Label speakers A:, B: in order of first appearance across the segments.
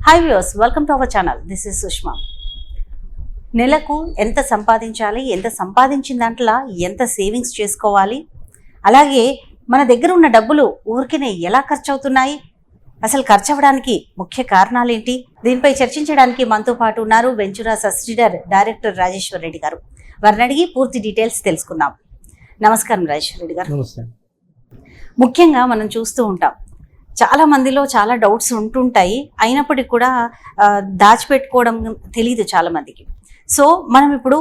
A: Hi viewers, welcome to our channel. This is Sushma. నెలకు ఎంత సంపాదించాలి, ఎంత సంపాదించిన దాంట్లో ఎంత సేవింగ్స్ చేసుకోవాలి, అలాగే మన దగ్గర ఉన్న డబ్బులు ఊరికినే ఎలా ఖర్చు అవుతున్నాయి, అసలు ఖర్చు అవ్వడానికి ముఖ్య కారణాలు ఏంటి, దీనిపై చర్చించడానికి మనతో పాటు ఉన్నారు వెంచురా సబ్సిడర్ డైరెక్టర్ రాజేశ్వర్ రెడ్డి గారు. వారిని అడిగి పూర్తి డీటెయిల్స్ తెలుసుకుందాం. నమస్కారం రాజేశ్వర్ రెడ్డి గారు. ముఖ్యంగా మనం చూస్తూ ఉంటాం, చాలా మందిలో చాలా డౌట్స్ ఉంటుంటాయి, అయినప్పటికీ కూడా దాచిపెట్టుకోవడం తెలియదు చాలా మందికి. సో మనం ఇప్పుడు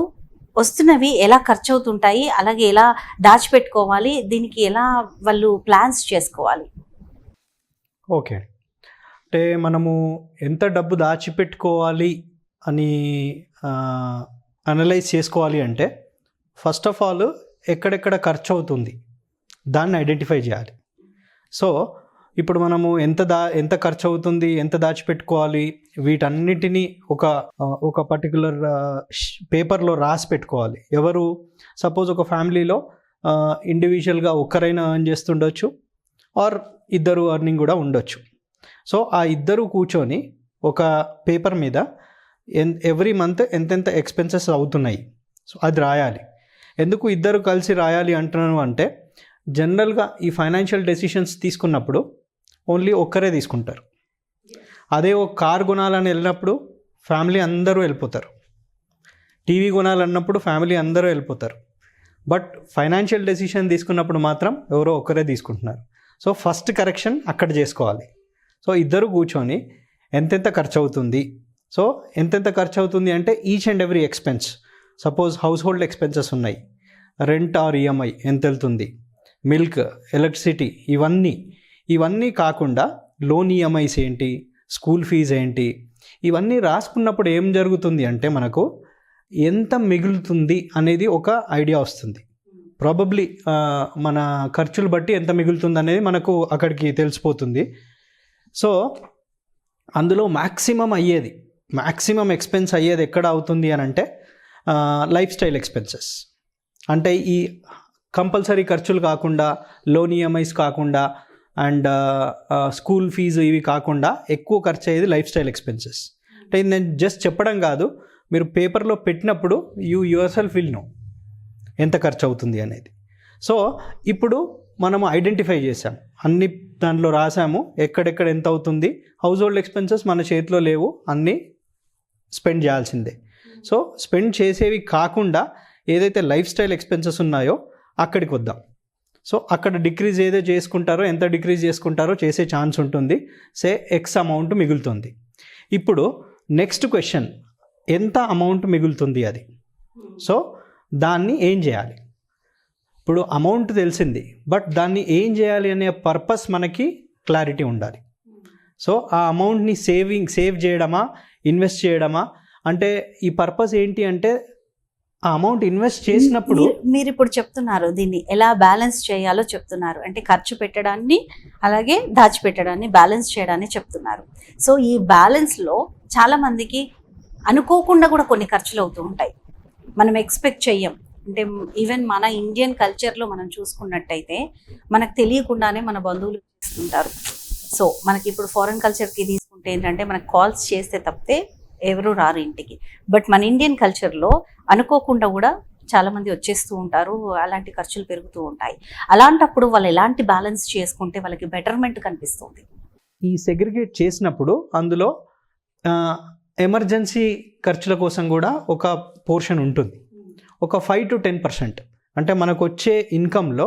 A: వస్తున్నవి ఎలా ఖర్చు అవుతుంటాయి, అలాగే ఎలా దాచిపెట్టుకోవాలి, దీనికి ఎలా వాళ్ళు ప్లాన్స్ చేసుకోవాలి?
B: ఓకే, అంటే మనము ఎంత డబ్బు దాచిపెట్టుకోవాలి అని అనలైజ్ చేసుకోవాలి అంటే ఫస్ట్ ఆఫ్ ఆల్ ఎక్కడెక్కడ ఖర్చు అవుతుంది దాన్ని ఐడెంటిఫై చేయాలి. సో ఇప్పుడు మనము ఎంత ఖర్చు అవుతుంది, ఎంత దాచిపెట్టుకోవాలి, వీటన్నిటినీ ఒక పర్టికులర్ పేపర్లో రాసి పెట్టుకోవాలి. ఎవరు సపోజ్ ఒక ఫ్యామిలీలో ఇండివిజువల్గా ఒక్కరైనా ఎర్న్ చేస్తుండొచ్చు, ఆర్ ఇద్దరు ఎర్నింగ్ కూడా ఉండొచ్చు. సో ఆ ఇద్దరు కూర్చొని ఒక పేపర్ మీద ఎవ్రీ మంత్ ఎంతెంత ఎక్స్పెన్సెస్ అవుతున్నాయి, సో అది రాయాలి. ఎందుకు ఇద్దరు కలిసి రాయాలి అంటున్నాను అంటే, జనరల్గా ఈ ఫైనాన్షియల్ డెసిషన్స్ తీసుకున్నప్పుడు ఓన్లీ ఒక్కరే తీసుకుంటారు. అదే ఒక కార్ కొనాలని వెళ్ళినప్పుడు ఫ్యామిలీ అందరూ వెళ్ళిపోతారు, టీవీ కొనాలన్నప్పుడు ఫ్యామిలీ అందరూ వెళ్ళిపోతారు. బట్ ఫైనాన్షియల్ డెసిషన్ తీసుకున్నప్పుడు మాత్రం ఎవరో ఒక్కరే తీసుకుంటున్నారు. సో ఫస్ట్ కరెక్షన్ అక్కడ చేసుకోవాలి. సో ఇద్దరు కూర్చొని ఎంతెంత ఖర్చు అవుతుంది, సో ఎంతెంత ఖర్చు అవుతుంది అంటే each and every expense. Suppose house hold expenses ఉన్నాయి, రెంట్ ఆర్ ఈఎంఐ ఎంత వెళ్తుంది, మిల్క్, ఎలక్ట్రిసిటీ, ఇవన్నీ కాకుండా లోన్ ఈఎంఐస్ ఏంటి, స్కూల్ ఫీజు ఏంటి, ఇవన్నీ రాసుకున్నప్పుడు ఏం జరుగుతుంది అంటే మనకు ఎంత మిగులుతుంది అనేది ఒక ఐడియా వస్తుంది. ప్రాబబ్లీ మన ఖర్చులు బట్టి ఎంత మిగులుతుంది అనేది మనకు అక్కడికి తెలిసిపోతుంది. సో అందులో మ్యాక్సిమం ఎక్స్పెన్స్ అయ్యేది ఎక్కడ అవుతుంది అని అంటే లైఫ్ స్టైల్ ఎక్స్పెన్సెస్. అంటే ఈ కంపల్సరీ ఖర్చులు కాకుండా, లోన్ ఈఎంఐస్ కాకుండా, అండ్ స్కూల్ ఫీజు ఇవి కాకుండా ఎక్కువ ఖర్చు అయ్యేది లైఫ్ స్టైల్ ఎక్స్పెన్సెస్. అంటే నేను జస్ట్ చెప్పడం కాదు, మీరు పేపర్లో పెట్టినప్పుడు యువర్ సెల్ఫ్ విల్ నో ఎంత ఖర్చు అవుతుంది అనేది. సో ఇప్పుడు మనము ఐడెంటిఫై చేసాం, అన్ని దాంట్లో రాసాము ఎక్కడెక్కడ ఎంత అవుతుంది. హౌస్ హోల్డ్ ఎక్స్పెన్సెస్ మన చేతిలో లేవు, అన్నీ స్పెండ్ చేయాల్సిందే. సో స్పెండ్ చేసేవి కాకుండా ఏదైతే లైఫ్ స్టైల్ ఎక్స్పెన్సెస్ ఉన్నాయో అక్కడికి వద్దాం. సో అక్కడ డిక్రీజ్ ఏదో చేసుకుంటారో, ఎంత డిక్రీజ్ చేసుకుంటారో చేసే ఛాన్స్ ఉంటుంది. ఎక్స్ అమౌంట్ మిగులుతుంది. ఇప్పుడు నెక్స్ట్ క్వశ్చన్, ఎంత అమౌంట్ మిగులుతుంది అది. సో దాన్ని ఏం చేయాలి? ఇప్పుడు అమౌంట్ తెలిసింది, బట్ దాన్ని ఏం చేయాలి అనే పర్పస్ మనకి క్లారిటీ ఉండాలి. సో ఆ అమౌంట్ని సేవ్ చేయడమా, ఇన్వెస్ట్ చేయడమా, అంటే ఈ పర్పస్ ఏంటి అంటే ఆ అమౌంట్ ఇన్వెస్ట్ చేసినప్పుడు
A: మీరు ఇప్పుడు చెప్తున్నారు దీన్ని ఎలా బ్యాలెన్స్ చేయాలో చెప్తున్నారు. అంటే ఖర్చు పెట్టడాన్ని అలాగే దాచిపెట్టడాన్ని బ్యాలెన్స్ చేయడాన్ని చెప్తున్నారు. సో ఈ బ్యాలెన్స్లో చాలా మందికి అనుకోకుండా కూడా కొన్ని ఖర్చులు అవుతూ ఉంటాయి, మనం ఎక్స్పెక్ట్ చెయ్యం. అంటే ఈవెన్ మన ఇండియన్ కల్చర్లో మనం చూసుకున్నట్టయితే మనకు తెలియకుండానే మన బంధువులు చేస్తుంటారు. సో మనకి ఇప్పుడు ఫారెన్ కల్చర్కి తీసుకుంటే ఏంటంటే, మనకు కాల్స్ చేస్తే తప్పితే ఎవరు రారు ఇంటికి. బట్ మన ఇండియన్ కల్చర్లో అనుకోకుండా కూడా చాలామంది వచ్చేస్తూ ఉంటారు, అలాంటి ఖర్చులు పెరుగుతూ ఉంటాయి. అలాంటప్పుడు వాళ్ళు ఎలాంటి బ్యాలెన్స్ చేసుకుంటే వాళ్ళకి బెటర్మెంట్ కనిపిస్తుంది?
B: ఈ సెగ్రిగేట్ చేసినప్పుడు అందులో ఎమర్జెన్సీ ఖర్చుల కోసం కూడా ఒక పోర్షన్ ఉంటుంది. ఒక 5 to 10%, అంటే మనకు వచ్చే ఇన్కంలో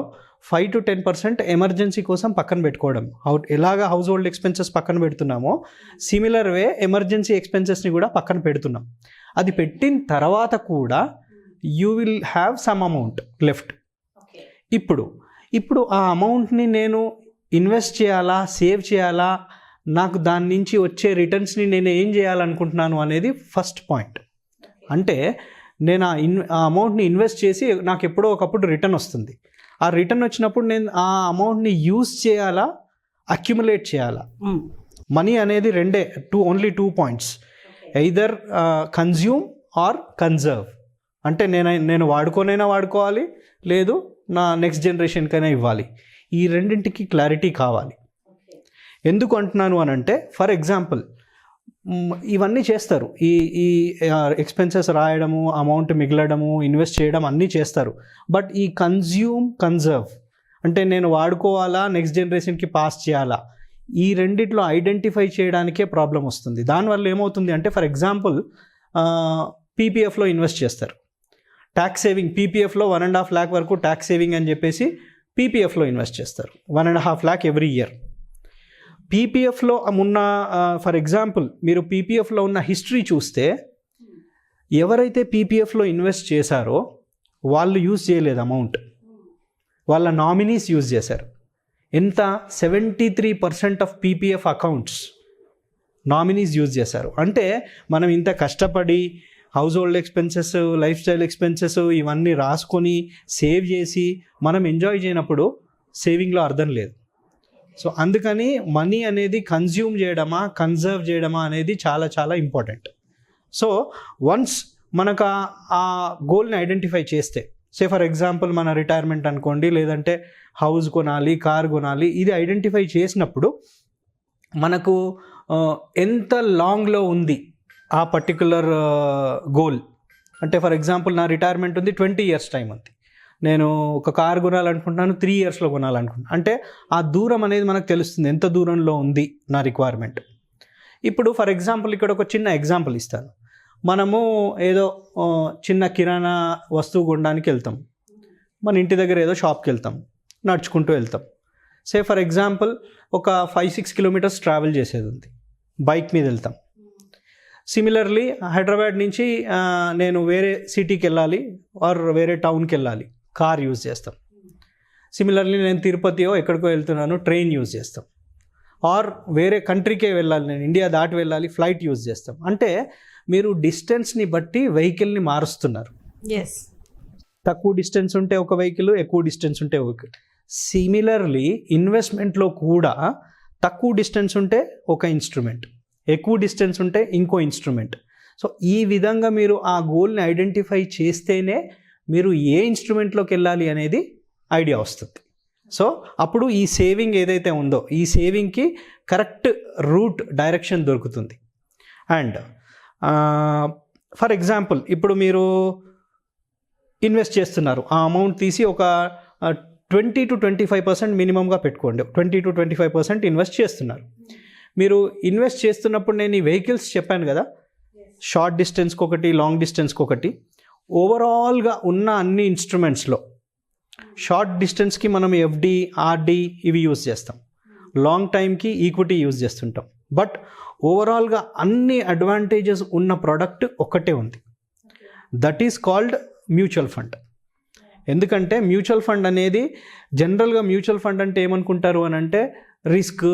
B: 5 to 10% ఎమర్జెన్సీ కోసం పక్కన పెట్టుకోవడం. ఎలాగా హౌస్ హోల్డ్ ఎక్స్పెన్సెస్ పక్కన పెడుతున్నామో సిమిలర్ వే ఎమర్జెన్సీ ఎక్స్పెన్సెస్ని కూడా పక్కన పెడుతున్నాం. అది పెట్టిన తర్వాత కూడా you will have some amount left. ఇప్పుడు ఆ అమౌంట్ని నేను ఇన్వెస్ట్ చేయాలా, సేవ్ చేయాలా, నాకు దాని నుంచి వచ్చే రిటర్న్స్ని నేను ఏం చేయాలనుకుంటున్నాను అనేది ఫస్ట్ పాయింట్. అంటే నేను ఆ అమౌంట్ని ఇన్వెస్ట్ చేసి నాకు ఎప్పుడో ఒకప్పుడు రిటర్న్ వస్తుంది. ఆ రిటర్న్ వచ్చినప్పుడు నేను ఆ అమౌంట్ని యూజ్ చేయాలా, అక్యుములేట్ చేయాలా. మనీ అనేది only 2 points, either consume or conserve. అంటే నేను వాడుకోవాలి, లేదు నా నెక్స్ట్ జనరేషన్కైనా ఇవ్వాలి. ఈ రెండింటికి క్లారిటీ కావాలి. ఎందుకు అంటున్నాను అని అంటే, ఫర్ ఎగ్జాంపుల్ ఇవన్నీ చేస్తారు. ఈ ఈ ఎక్స్పెన్సెస్ రాయడము, అమౌంట్ మిగలడము, ఇన్వెస్ట్ చేయడం అన్నీ చేస్తారు. బట్ ఈ కన్జర్వ్ అంటే నేను వాడుకోవాలా, నెక్స్ట్ జనరేషన్కి పాస్ చేయాలా, ఈ రెండిట్లో ఐడెంటిఫై చేయడానికే ప్రాబ్లం వస్తుంది. దానివల్ల ఏమవుతుంది అంటే, ఫర్ ఎగ్జాంపుల్ పీపీఎఫ్లో ఇన్వెస్ట్ చేస్తారు. ట్యాక్స్ సేవింగ్ పీపీఎఫ్లో 1.5 lakh వరకు ట్యాక్స్ సేవింగ్ అని చెప్పేసి పీపీఎఫ్లో ఇన్వెస్ట్ చేస్తారు. 1.5 lakh ఎవ్రీ ఇయర్. పీపీఎఫ్లో ఉన్న ఫర్ ఎగ్జాంపుల్ మీరు పీపీఎఫ్లో ఉన్న హిస్టరీ చూస్తే, ఎవరైతే పీపీఎఫ్లో ఇన్వెస్ట్ చేశారో వాళ్ళు యూజ్ చేయలేదు అమౌంట్, వాళ్ళ నామినీస్ యూజ్ చేశారు. ఎంత? 73% of PPF accounts nominees use చేశారు. అంటే మనం ఇంత కష్టపడి house hold expenses, life style expenses ఇవన్నీ రాసుకొని సేవ్ చేసి మనం ఎంజాయ్ చేయనప్పుడు సేవింగ్లో అర్థం లేదు. సో అందుకని మనీ అనేది కన్జ్యూమ్ చేయడమా, కన్జర్వ్ చేయడమా అనేది చాలా చాలా ఇంపార్టెంట్. సో వన్స్ మనకు ఆ గోల్ని ఐడెంటిఫై చేస్తే, సే ఫర్ ఎగ్జాంపుల్ మన రిటైర్మెంట్ అనుకోండి, లేదంటే హౌస్ కొనాలి, కార్ కొనాలి, ఇది ఐడెంటిఫై చేసినప్పుడు మనకు ఎంత లాంగ్లో ఉంది ఆ పర్టికులర్ గోల్. అంటే ఫర్ ఎగ్జాంపుల్ నా రిటైర్మెంట్ ఉంది, 20 years టైం ఉంది, నేను ఒక కార్ కొనాలనుకుంటున్నాను, 3 yearsలో కొనాలనుకుంటున్నాను. అంటే ఆ దూరం అనేది మనకు తెలుస్తుంది, ఎంత దూరంలో ఉంది నా రిక్వైర్మెంట్. ఇప్పుడు ఫర్ ఎగ్జాంపుల్ ఇక్కడ ఒక చిన్న ఎగ్జాంపుల్ ఇస్తాను. మనము ఏదో చిన్న కిరాణా వస్తువు కొనడానికి వెళ్తాం, మన ఇంటి దగ్గర ఏదో షాప్కి వెళ్తాం, నడుచుకుంటూ వెళ్తాం. సే ఫర్ ఎగ్జాంపుల్ ఒక 5-6 kilometers ట్రావెల్ చేసేది ఉంది, బైక్ మీద వెళ్తాం. సిమిలర్లీ హైదరాబాద్ నుంచి నేను వేరే సిటీకి వెళ్ళాలి ఆర్ వేరే టౌన్కి వెళ్ళాలి, కార్ యూజ్ చేస్తాం. సిమిలర్లీ నేను తిరుపతియో ఎక్కడికో వెళ్తున్నాను, ట్రైన్ యూజ్ చేస్తాం. ఆర్ వేరే కంట్రీకే వెళ్ళాలి, నేను ఇండియా దాటి వెళ్ళాలి, ఫ్లైట్ యూజ్ చేస్తాం. అంటే మీరు డిస్టెన్స్ని బట్టి వెహికల్ని మారుస్తున్నారు. తక్కువ డిస్టెన్స్ ఉంటే ఒక వెహికల్, ఎక్కువ డిస్టెన్స్ ఉంటే ఒక వెహికల్. సిమిలర్లీ ఇన్వెస్ట్మెంట్లో కూడా తక్కువ డిస్టెన్స్ ఉంటే ఒక ఇన్స్ట్రుమెంట్, ఎక్కువ డిస్టెన్స్ ఉంటే ఇంకో ఇన్స్ట్రుమెంట్. సో ఈ విధంగా మీరు ఆ గోల్ని ఐడెంటిఫై చేస్తేనే మీరు ఏ ఇన్స్ట్రుమెంట్లోకి వెళ్ళాలి అనేది ఐడియా వస్తుంది. సో అప్పుడు ఈ సేవింగ్ ఏదైతే ఉందో, ఈ సేవింగ్కి కరెక్ట్ రూట్, డైరెక్షన్ దొరుకుతుంది. అండ్ ఫర్ ఎగ్జాంపుల్ ఇప్పుడు మీరు ఇన్వెస్ట్ చేస్తున్నారు, ఆ అమౌంట్ తీసి ఒక 20 to 25% మినిమంగా పెట్టుకోండి. 20 to 25% ఇన్వెస్ట్ చేస్తున్నారు. మీరు ఇన్వెస్ట్ చేస్తున్నప్పుడు నేను ఈ వెహికల్స్ చెప్పాను కదా, షార్ట్ డిస్టెన్స్కి ఒకటి, లాంగ్ డిస్టెన్స్కి ఒకటి. ఓవరాల్గా ఉన్న అన్ని ఇన్స్ట్రుమెంట్స్లో షార్ట్ డిస్టెన్స్కి మనం ఎఫ్డి, ఆర్డి ఇవి యూజ్ చేస్తాం, లాంగ్ టైంకి ఈక్విటీ యూజ్ చేస్తుంటాం. బట్ ఓవరాల్గా అన్ని అడ్వాంటేజెస్ ఉన్న ప్రోడక్ట్ ఒక్కటే ఉంది, that is called mutual fund. ఎందుకంటే మ్యూచువల్ ఫండ్ అనేది జనరల్గా మ్యూచువల్ ఫండ్ అంటే ఏమనుకుంటారు అని అంటే రిస్క్,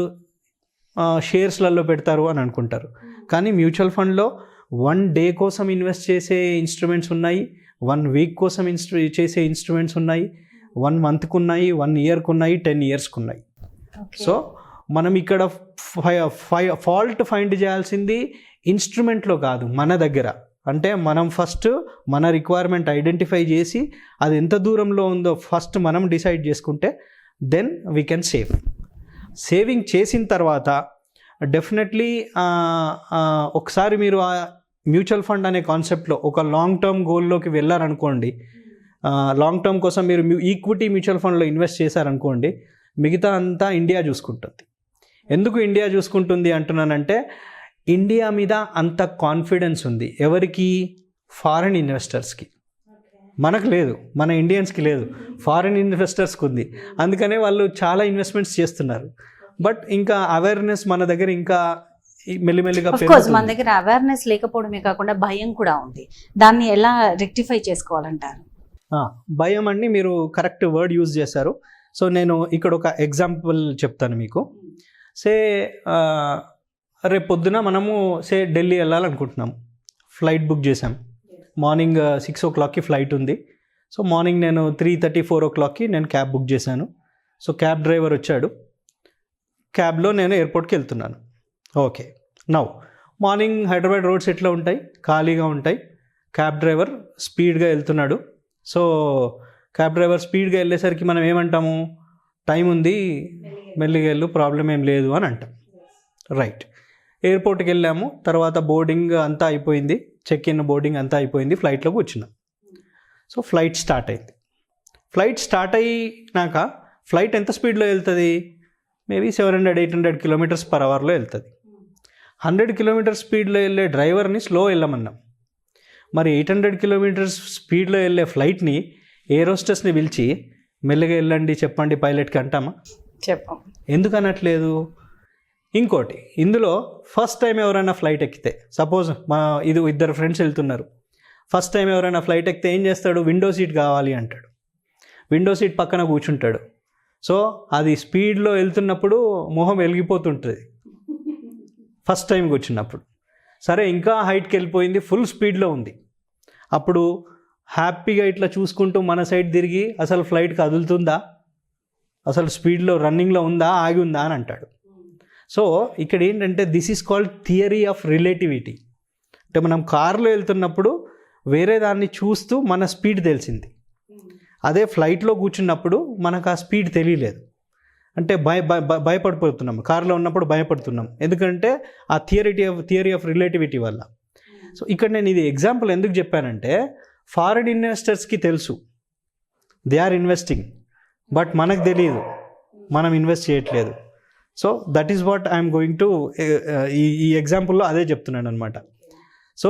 B: షేర్స్లలో పెడతారు అని అనుకుంటారు. కానీ మ్యూచువల్ ఫండ్లో 1 day కోసం ఇన్వెస్ట్ చేసే ఇన్స్ట్రుమెంట్స్ ఉన్నాయి, 1 week కోసం చేసే ఇన్స్ట్రుమెంట్స్ ఉన్నాయి, 1 monthకు ఉన్నాయి, 1 yearకు ఉన్నాయి, 10 yearsకు ఉన్నాయి. సో మనం ఇక్కడ ఫాల్ట్ ఫైండ్ చేయాల్సింది ఇన్స్ట్రుమెంట్లో కాదు, మన దగ్గర. అంటే మనం ఫస్ట్ మన రిక్వైర్మెంట్ ఐడెంటిఫై చేసి అది ఎంత దూరంలో ఉందో ఫస్ట్ మనం డిసైడ్ చేసుకుంటే then we can save. Saving చేసిన తర్వాత డెఫినెట్లీ ఒకసారి మీరు ఆ మ్యూచువల్ ఫండ్ అనే కాన్సెప్ట్లో ఒక లాంగ్ టర్మ్ గోల్లోకి వెళ్ళారనుకోండి, లాంగ్ టర్మ్ కోసం మీరు ఈక్విటీ మ్యూచువల్ ఫండ్లో ఇన్వెస్ట్ చేశారనుకోండి, మిగతా అంతా ఇండియా చూసుకుంటుంది. ఎందుకు ఇండియా చూసుకుంటుంది అంటున్నానంటే, ఇండియా మీద అంత కాన్ఫిడెన్స్ ఉంది. ఎవరికి? ఫారిన్ ఇన్వెస్టర్స్కి. మనకు లేదు, మన ఇండియన్స్కి లేదు, ఫారిన్ ఇన్వెస్టర్స్కి ఉంది. అందుకనే వాళ్ళు చాలా ఇన్వెస్ట్మెంట్స్ చేస్తున్నారు. బట్ ఇంకా అవేర్నెస్ మన దగ్గర ఇంకా మెల్లిమెల్లిగా
A: మన దగ్గర అవేర్నెస్ లేకపోవడమే కాకుండా భయం కూడా ఉంది. దాన్ని ఎలా రెక్టిఫై చేసుకోవాలంటారు?
B: భయం అండి, మీరు కరెక్ట్ వర్డ్ యూజ్ చేశారు. సో నేను ఇక్కడ ఒక ఎగ్జాంపుల్ చెప్తాను మీకు. సే రేపు పొద్దున మనము ఢిల్లీ వెళ్ళాలనుకుంటున్నాము, ఫ్లైట్ బుక్ చేసాం. మార్నింగ్ 6 o'clockకి ఫ్లైట్ ఉంది. సో మార్నింగ్ నేను 3:30, 4 o'clockకి నేను క్యాబ్ బుక్ చేశాను. సో క్యాబ్ డ్రైవర్ వచ్చాడు, క్యాబ్లో నేను ఎయిర్పోర్ట్కి వెళ్తున్నాను. Okay, now morning Hyderabad roads ఎట్లా ఉంటాయి? ఖాళీగా ఉంటాయి. క్యాబ్ డ్రైవర్ స్పీడ్గా వెళ్తున్నాడు. సో క్యాబ్ డ్రైవర్ స్పీడ్గా వెళ్ళేసరికి మనం ఏమంటాము? టైం ఉంది, మెల్లిగా వెళ్ళు, ప్రాబ్లం ఏం లేదు అని అంటాం. రైట్. ఎయిర్పోర్ట్కి వెళ్ళాము, తర్వాత బోర్డింగ్ అంతా అయిపోయింది, చెక్ ఇన్ బోర్డింగ్ అంతా అయిపోయింది, ఫ్లైట్లో కూర్చున్నాం. సో ఫ్లైట్ స్టార్ట్ అయింది. ఫ్లైట్ స్టార్ట్ అయినాక ఫ్లైట్ ఎంత స్పీడ్లో వెళ్తుంది? మేబీ 700-800 కిలోమీటర్స్ పర్ అవర్లో వెళ్తుంది. 100 కిలోమీటర్స్ స్పీడ్లో వెళ్ళే డ్రైవర్ని స్లో వెళ్ళమన్నాం. మరి 800 కిలోమీటర్స్ స్పీడ్లో వెళ్ళే ఫ్లైట్ని ఎయిర్ హోస్టెస్ని పిలిచి మెల్లగా వెళ్ళండి చెప్పండి పైలట్కి అంటామా?
A: చెప్పం.
B: ఎందుకు అనట్లేదు? ఇంకోటి, ఇందులో ఫస్ట్ టైం ఎవరైనా ఫ్లైట్ ఎక్కితే, సపోజ్ ఇద్దరు ఫ్రెండ్స్ వెళ్తున్నారు, ఫస్ట్ టైం ఎవరైనా ఫ్లైట్ ఎక్కితే ఏం చేస్తాడు? విండో సీట్ కావాలి అంటాడు. విండో సీట్ పక్కన కూర్చుంటాడు. సో అది స్పీడ్లో వెళ్తున్నప్పుడు మొహం వెలిగిపోతుంటుంది ఫస్ట్ టైం కూర్చున్నప్పుడు. సరే ఇంకా హైట్కి వెళ్ళిపోయింది, ఫుల్ స్పీడ్లో ఉంది, అప్పుడు హ్యాపీగా ఇట్లా చూసుకుంటూ మన సైడ్ తిరిగి అసలు ఫ్లైట్ కదులుతుందా, అసలు స్పీడ్లో రన్నింగ్లో ఉందా, ఆగి ఉందా అని అంటాడు. సో ఇక్కడ ఏంటంటే this is called theory of relativity. అంటే మనం కార్లో వెళ్తున్నప్పుడు వేరే దాన్ని చూస్తూ మన స్పీడ్ తెలిసింది, అదే ఫ్లైట్లో కూర్చున్నప్పుడు మనకు ఆ స్పీడ్ తెలియలేదు. అంటే భయపడిపోతున్నాం, కార్లో ఉన్నప్పుడు భయపడుతున్నాం, ఎందుకంటే ఆ థియరీ ఆఫ్ రిలేటివిటీ వల్ల. సో ఇక్కడ నేను ఇది ఎగ్జాంపుల్ ఎందుకు చెప్పానంటే, ఫారిన్ ఇన్వెస్టర్స్కి తెలుసు దే ఆర్ ఇన్వెస్టింగ్, బట్ మనకు తెలియదు మనం ఇన్వెస్ట్ చేయట్లేదు. So that is what I'm going to ఈ ఎగ్జాంపుల్లో అదే చెప్తున్నాను అనమాట. సో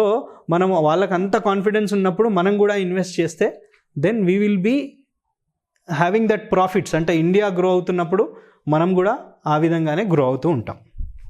B: మనం వాళ్ళకి అంత కాన్ఫిడెన్స్ ఉన్నప్పుడు మనం కూడా ఇన్వెస్ట్ చేస్తే then we will be having that profits. అంటే ఇండియా గ్రో అవుతున్నప్పుడు మనం కూడా ఆ విధంగానే గ్రో అవుతూ ఉంటాం.